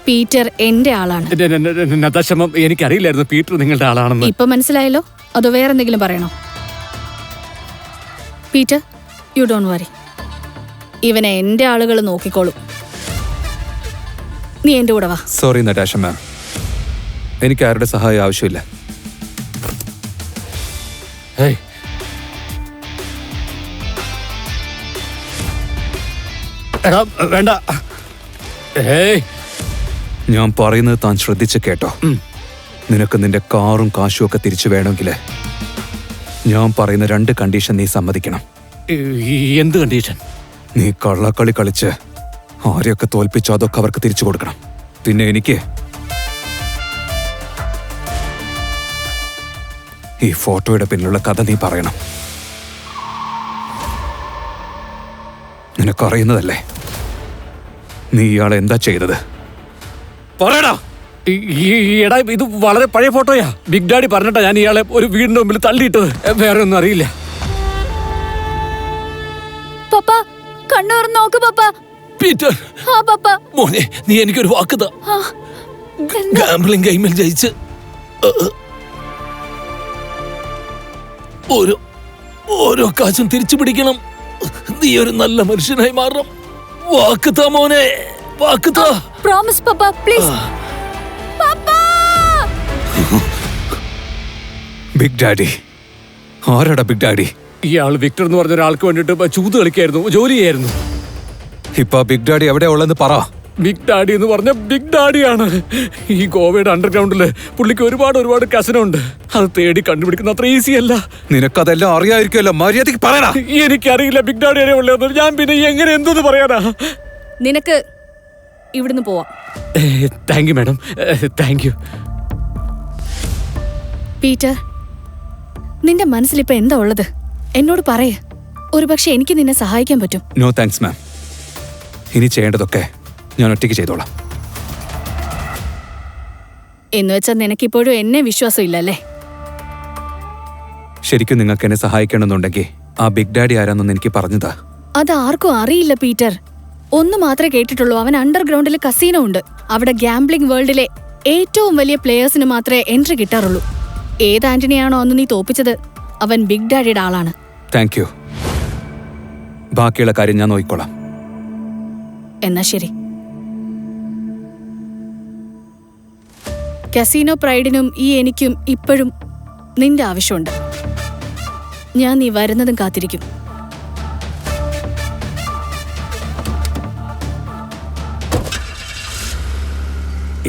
Peter എന്റെ ആളാണ്. നതാശമ്മ, എനിക്കറിയില്ലായിരുന്നു പീറ്റർ നിങ്ങളുടെ ആളാണെന്ന്. ഇപ്പൊ മനസ്സിലായല്ലോ? അതോ വേറെ എന്തെങ്കിലും പറയണോ? Peter, you don't worry. ഇവനെ എന്റെ ആളുകൾ നോക്കിക്കോളും. നീ എന്റെ കൂടെ വാ. സോറി നടാശ മാം, എനിക്ക് ആരുടെ സഹായം ആവശ്യമില്ല. വേണ്ട. ഞാൻ പറയുന്നത് താൻ ശ്രദ്ധിച്ച് കേട്ടോ. നിനക്ക് നിന്റെ കാറും കാശും ഒക്കെ തിരിച്ചു വേണമെങ്കിൽ ഞാൻ പറയുന്ന 2 കണ്ടീഷൻ നീ സമ്മതിക്കണം. എന്ത് കണ്ടീഷൻ? നീ കള്ളക്കളി കളിച്ച് ആരെയൊക്കെ തോൽപ്പിച്ചോ അതൊക്കെ അവർക്ക് തിരിച്ചു കൊടുക്കണം. പിന്നെ എനിക്ക് ഈ ഫോട്ടോയുടെ പിന്നിലുള്ള കഥ നീ പറയണം. നിനക്കറിയുന്നതല്ലേ നീ ഇയാളെ എന്താ ചെയ്തത്? പറയടാ. എടാ, ഇത് വളരെ പഴയ ഫോട്ടോയാ. ബിഗ് ഡാഡി പറഞ്ഞിട്ടാ ഞാൻ ഇയാളെ ഒരു വീടിന്റെ മുമ്പിൽ തള്ളിയിട്ടത്. വേറെ ഒന്നും അറിയില്ല. പപ്പ, കണ്ണൂർ നോക്ക് പപ്പ. പീറ്റർ, മോനെ, നീ എനിക്കൊരു വാക്ക് താ. ഗാംബ്ലിംഗ് ഗെയിമിൽ ജയിച്ച് ഓരോ കാശും തിരിച്ചു പിടിക്കണം. നീ ഒരു നല്ല മനുഷ്യനായി മാറണം. വാക്ക് താ മോനെ, വാക്ക് താ. പ്രോമിസ് പപ്പ, പ്ലീസ്. Big daddy? ആരാടാ ബിഗ് ഡാഡി? ഇയാൾ വിക്ടർ എന്ന് പറഞ്ഞ ഒരാൾക്ക് വേണ്ടിട്ട് ചൂത് കളിക്കായിരുന്നു, ജോലി ചെയ്യായിരുന്നു. ഇപ്പൊ ബിഗ് ഡാഡി എവിടെയാ ഉള്ളതെന്ന് പറ. ബിഗ് ഡാഡി എന്ന് പറഞ്ഞ ബിഗ് ഡാഡിയാണ്. ഈ ഗോവയുടെ അണ്ടർഗ്രൗണ്ടില് പുള്ളിക്ക് ഒരുപാട് കസിനോ ഉണ്ട്. അത് തേടി കണ്ടുപിടിക്കുന്ന അത്ര ഈസി അല്ല. നിനക്കതെല്ലാം അറിയാതിരിക്കുമല്ലോ, മര്യാദയ്ക്ക് പറയടാ. എനിക്കറിയില്ല ബിഗ് ഡാഡി വരെ ഉള്ളത്. ഞാൻ പിന്നെ എങ്ങനെ എന്തെന്ന് പറയാനാ? നിനക്ക് ഇവിടുന്ന് പോവാം. Thank you madam, thank you. Peter, നിന്റെ മനസ്സിലിപ്പോ എന്താ ഉള്ളത്? എന്നോട് പറയേ. ഒരുപക്ഷെ എനിക്ക് നിന്നെ സഹായിക്കാൻ പറ്റും. No thanks ma'am. ഇനി ചെയ്യേണ്ടതൊക്കെ ഞാൻ ഒറ്റയ്ക്ക് ചെയ്തോളാം. എന്നുവെച്ചാൽ നിനക്കിപ്പോഴും എന്നെ വിശ്വാസം ഇല്ലല്ലേ? ശരിക്കും നിങ്ങൾക്ക് എന്നെ സഹായിക്കണമെന്നുണ്ടെങ്കിൽ ആ ബിഗ് ഡാഡി ആരാന്നൊന്ന് എനിക്ക് പറഞ്ഞതാ. അത് ആർക്കും അറിയില്ല പീറ്റർ. ഒന്ന് മാത്രമേ കേട്ടിട്ടുള്ളൂ. അവൻ അണ്ടർഗ്രൗണ്ടിൽ കസീനോ ഉണ്ട്. അവിടെ ഗാംബ്ലിംഗ് വേൾഡിലെ ഏറ്റവും വലിയ പ്ലേയേഴ്സിന് മാത്രമേ എൻട്രി കിട്ടാറുള്ളൂ. ഏത് ആന്റണിയാണോ അന്ന് നീ തോപ്പിച്ചത്, അവൻ ബിഗ് ഡാഡിയുടെ ആളാണ്. Thank you. ബാക്കിയുള്ള കാര്യം ഞാൻ നോക്കിക്കോളാം. എന്നാ ശരി. കസീനോ പ്രൈഡിനും ഈ എനിക്കും ഇപ്പോഴും നിന്റെ ആവശ്യമുണ്ട്. ഞാൻ നീ വരുന്നതും കാത്തിരിക്കും.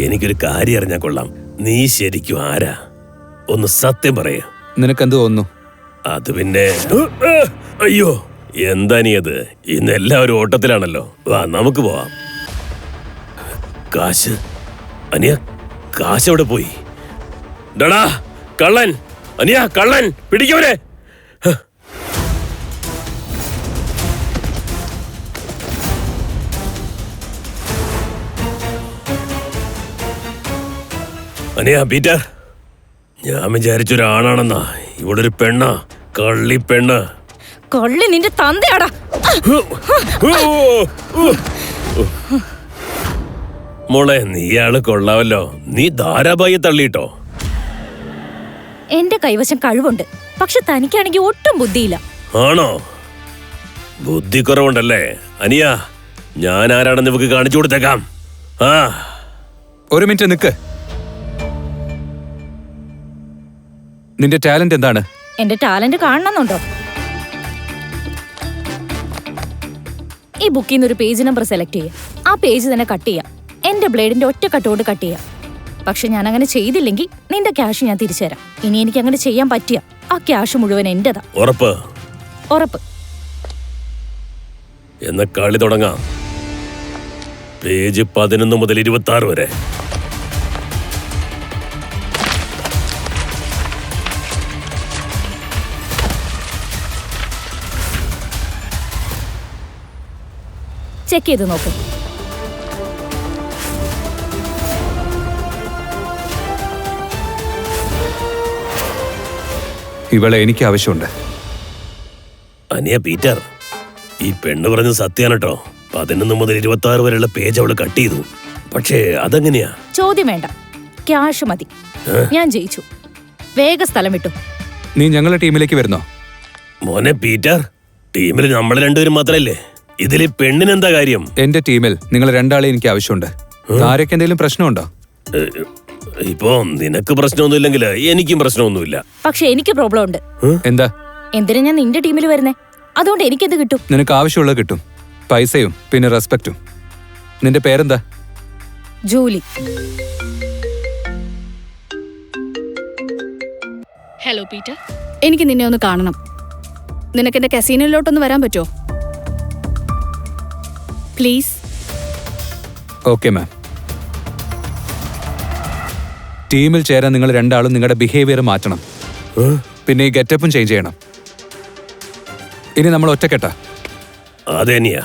എനിക്കൊരു കാര്യം അറിഞ്ഞാൽ കൊള്ളാം. നീ ശരിക്കും ആരാ? ഒന്ന് സത്യം പറയാ. നിനക്കെന്ത് തോന്നുന്നു? അത് പിന്നെ അയ്യോ, എന്താ നീ അത്? ഇന്ന് എല്ലാവരും ഓട്ടത്തിലാണല്ലോ. വാ, നമുക്ക് പോവാം. കാശ് അനിയ, കാശ് എവിടെ പോയി? ഡാ കള്ളൻ, അനിയ കള്ളൻ, പിടിക്കവനെ. അനിയ, പീറ്റർ, ഞാൻ വിചാരിച്ചൊരാണാണെന്നാ. ഇവിടെ ഒരു പെണ്ണാ, കള്ളി പെണ്ണ്. കൊള്ളി നിന്റെ തന്തയാടാ. മോളെ, നീയാള് കൊള്ളാവല്ലോ. നീ ധാരാബായിയെ തള്ളിയിട്ടോ? എന്റെ കൈവശം കഴിവുണ്ട്, പക്ഷെ തനിക്കാണെങ്കിൽ ഒട്ടും ബുദ്ധിയില്ല. ആണോ? ബുദ്ധി കുറവുണ്ടല്ലേ? അനിയ, ഞാൻ ആരാണെന്ന് ഇവക്ക് കാണിച്ചു കൊടുത്തേക്കാം. ആ, ഒരു മിനിറ്റ് നിക്ക്. നിന്റെ ടാലന്റ് എന്താണ്? എന്റെ ടാലന്റ് കാണണമെന്നുണ്ടോ? ഈ ബുക്കിൽ നിന്ന് ഒരു പേജ് നമ്പർ സെലക്ട് ചെയ്യാം. ആ പേജ് തന്നെ കട്ട് ചെയ്യാം. എന്റെ ബ്ലേഡിന്റെ ഒറ്റ കട്ടുകൊണ്ട് കട്ട് ചെയ്യാം. പക്ഷെ ഞാൻ അങ്ങനെ ചെയ്തില്ലെങ്കിൽ നിന്റെ ക്യാഷ് ഞാൻ തിരിച്ചുതരാം. ഇനി എനിക്ക് അങ്ങനെ ചെയ്യാൻ പറ്റിയ ആ ക്യാഷ് മുഴുവൻ എന്റേതാ. ഉറപ്പ്? ഉറപ്പ്. എന്ന കളി തുടങ്ങാം. പേജ് 11 മുതൽ 26 വരെ. ചെക്ക് ചെയ്ത് നോക്ക്. ഇവളെ എനിക്ക് ആവശ്യമുണ്ട്. അനിയ, പീറ്റർ, ഈ പെണ്ണ് പറഞ്ഞത് സത്യാണ് കേട്ടോ. 11 മുതൽ 26 വരെയുള്ള പേജ് അവള് കട്ട് ചെയ്തു. പക്ഷേ അതെങ്ങനെയാ? ചോദ്യം വേണ്ട, ക്യാഷ് മതി. ഞാൻ ജയിച്ചു. വേഗ സ്ഥലം വിട്ടു. നീ ഞങ്ങളുടെ ടീമിലേക്ക് വരുന്നോ? മോനെ പീറ്റർ, ടീമിൽ നമ്മൾ രണ്ടുപേരും മാത്രല്ലേ? ഇതിൽ പെണ്ണിനെന്താ കാര്യം? എന്റെ ടീമിൽ നിങ്ങൾ രണ്ടാളെ എനിക്ക് ആവശ്യമുണ്ട്. ആരൊക്കെ എന്തെങ്കിലും പ്രശ്നമുണ്ടോ? ഇപ്പോ നിനക്ക് പ്രശ്നമൊന്നുമില്ലെങ്കിൽ എനിക്കും പ്രശ്നമൊന്നുമില്ല. പക്ഷെ എനിക്ക് പ്രോബ്ലം ഉണ്ട്. എന്താ? എന്തിനാ ഞാൻ നിന്റെ ടീമിൽ വരുന്നേ? അതുകൊണ്ട് എനിക്കെന്ത് കിട്ടും? നിനക്ക് ആവശ്യമുള്ളത് കിട്ടും. പൈസയും പിന്നെ റെസ്പെക്റ്റും. നിന്റെ പേരെന്താ? ജൂലി. ഹലോ പീറ്റർ, എനിക്ക് നിന്നെ ഒന്ന് കാണണം. നിനക്ക് എന്റെ കസീനോയിലോട്ടൊന്ന് വരാൻ പറ്റുമോ? പ്ലീസ്. Okay ma'am. ടീമിൽ ചേരാൻ നിങ്ങൾ രണ്ടാളും നിങ്ങളുടെ ബിഹേവിയർ മാറ്റണം. പിന്നെ ഈ ഗെറ്റപ്പും ചേഞ്ച് ചെയ്യണം. ഇനി നമ്മൾ ഒറ്റക്കെട്ടാ. അതെനിയാ.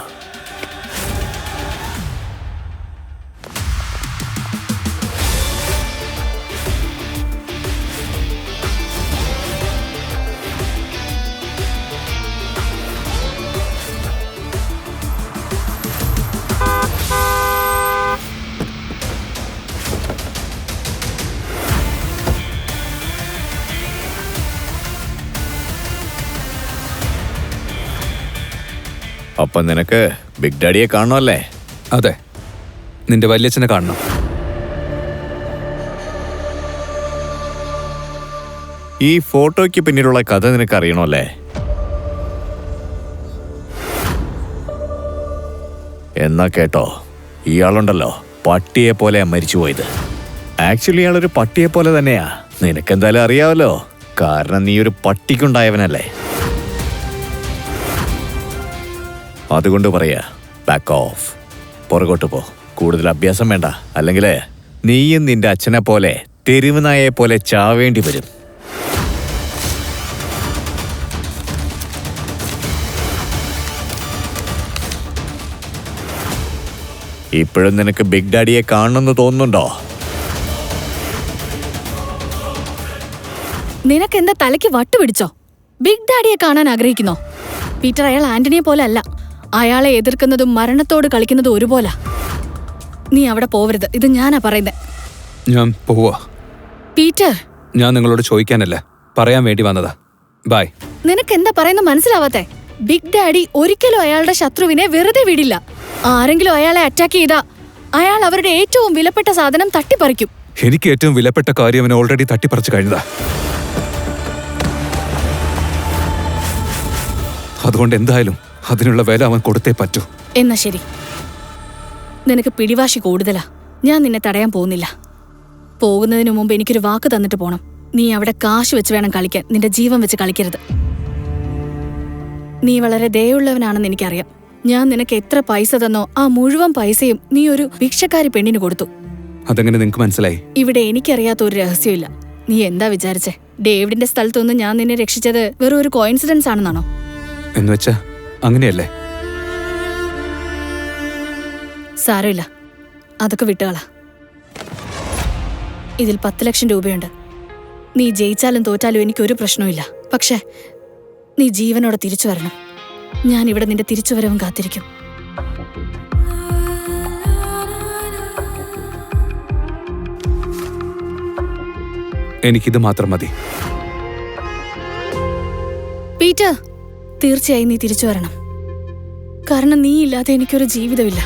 അപ്പൊ നിനക്ക് ബിഗ് ഡാഡിയെ കാണണമല്ലേ? അതെ, നിന്റെ വല്യച്ഛനെ കാണണം. ഈ ഫോട്ടോയ്ക്ക് പിന്നിലുള്ള കഥ നിനക്ക് അറിയണമല്ലേ? എന്നാ കേട്ടോ, ഇയാളുണ്ടല്ലോ പട്ടിയെ പോലെ മരിച്ചുപോയത്. ആക്ച്വലി ഇയാളൊരു പട്ടിയെ പോലെ തന്നെയാ. നിനക്കെന്തായാലും അറിയാമല്ലോ, കാരണം നീ ഒരു പട്ടിക്കുണ്ടായവനല്ലേ. അതുകൊണ്ട് പറയാ, ബാക്ക് ഓഫ്. പുറകോട്ട് പോ. കൂടുതൽ അഭ്യാസം വേണ്ട, അല്ലെങ്കിൽ നീയും നിന്റെ അച്ഛനെ പോലെ തെരുവ് നായയെ പോലെ ചാവേണ്ടി വരും. ഇപ്പോഴും നിനക്ക് ബിഗ് ഡാഡിയെ കാണണമെന്ന് തോന്നുന്നുണ്ടോ? നിനക്ക് എന്താ തലയ്ക്ക് വട്ട് പിടിച്ചോ? ബിഗ് ഡാഡിയെ കാണാൻ ആഗ്രഹിക്കുന്നോ? പീറ്റർ, അയാൾ ആന്റണിയെ പോലെ അല്ല. അയാളെ എതിർക്കുന്നതും മരണത്തോട് കളിക്കുന്നതും ഒരുപോലെ. നീ അവിടെ പോവരുത്. ഇത് ഞാനാ പറയുന്നത്. ഞാൻ പോവാ. പീറ്റർ, ഞാൻ നിങ്ങളോട് ചോദിക്കാനല്ല, പറയാൻ വേണ്ടി വന്നതാ. ബൈ. നിനക്ക് എന്താ പറയുന്നത് മനസ്സിലാവാത്തെ? ബിഗ് ഡാഡി ഒരിക്കലും അയാളുടെ ശത്രുവിനെ വെറുതെ വിടില്ല. ആരെങ്കിലും അയാളെ അറ്റാക്ക് ചെയ്താ അയാൾ അവരുടെ ഏറ്റവും വിലപ്പെട്ട സാധനം തട്ടിപ്പറിക്കും. എനിക്ക് ഏറ്റവും വിലപ്പെട്ട കാര്യം അവനെ ഓൾറെഡി തട്ടിപ്പറിച്ചു കഴിഞ്ഞതാ. അതുകൊണ്ട് എന്തായാലും അതിനുള്ള വില അവൻ കൊടുത്തേ പറ്റൂ. എന്നാ ശരി, നിനക്ക് പിടിവാശി കൂടുതലാ. ഞാൻ നിന്നെ തടയാൻ പോകുന്നില്ല. പോകുന്നതിന് മുമ്പ് എനിക്കൊരു വാക്ക് തന്നിട്ട് പോണം. നീ അവിടെ കാശ് വെച്ച് വേണം കളിക്കാൻ, നിന്റെ ജീവൻ വെച്ച് കളിക്കരുത്. നീ വളരെ ദയുള്ളവനാണെന്ന് എനിക്കറിയാം. ഞാൻ നിനക്ക് എത്ര പൈസ തന്നോ ആ മുഴുവൻ പൈസയും നീ ഒരു ഭിക്ഷക്കാരി പെണ്ണിന് കൊടുത്തു. അതെങ്ങനെ നിനക്ക് മനസ്സിലായി? ഇവിടെ എനിക്കറിയാത്ത ഒരു രഹസ്യമില്ല. നീ എന്താ വിചാരിച്ചേ? ഡേവിഡിന്റെ സ്ഥലത്തുനിന്ന് ഞാൻ നിന്നെ രക്ഷിച്ചത് വെറും ഒരു കോയിൻസിഡൻസ് ആണെന്നാണോ? എന്നുവെച്ചാ അങ്ങനെയല്ലേ? സാരമില്ല, അതൊക്കെ വിട്ടുകള. ഇതിൽ 10 ലക്ഷം രൂപയുണ്ട്. നീ ജയിച്ചാലും തോറ്റാലും എനിക്കൊരു പ്രശ്നവുമില്ല. പക്ഷേ നീ ജീവനോടെ തിരിച്ചു വരണം. ഞാനിവിടെ നിന്റെ തിരിച്ചുവരവും കാത്തിരിക്കും. എനിക്കിത് മാത്രം മതി. പീറ്റർ, തീർച്ചയായും നീ തിരിച്ചു വരണം. കാരണം നീ ഇല്ലാതെ എനിക്കൊരു ജീവിതമില്ല.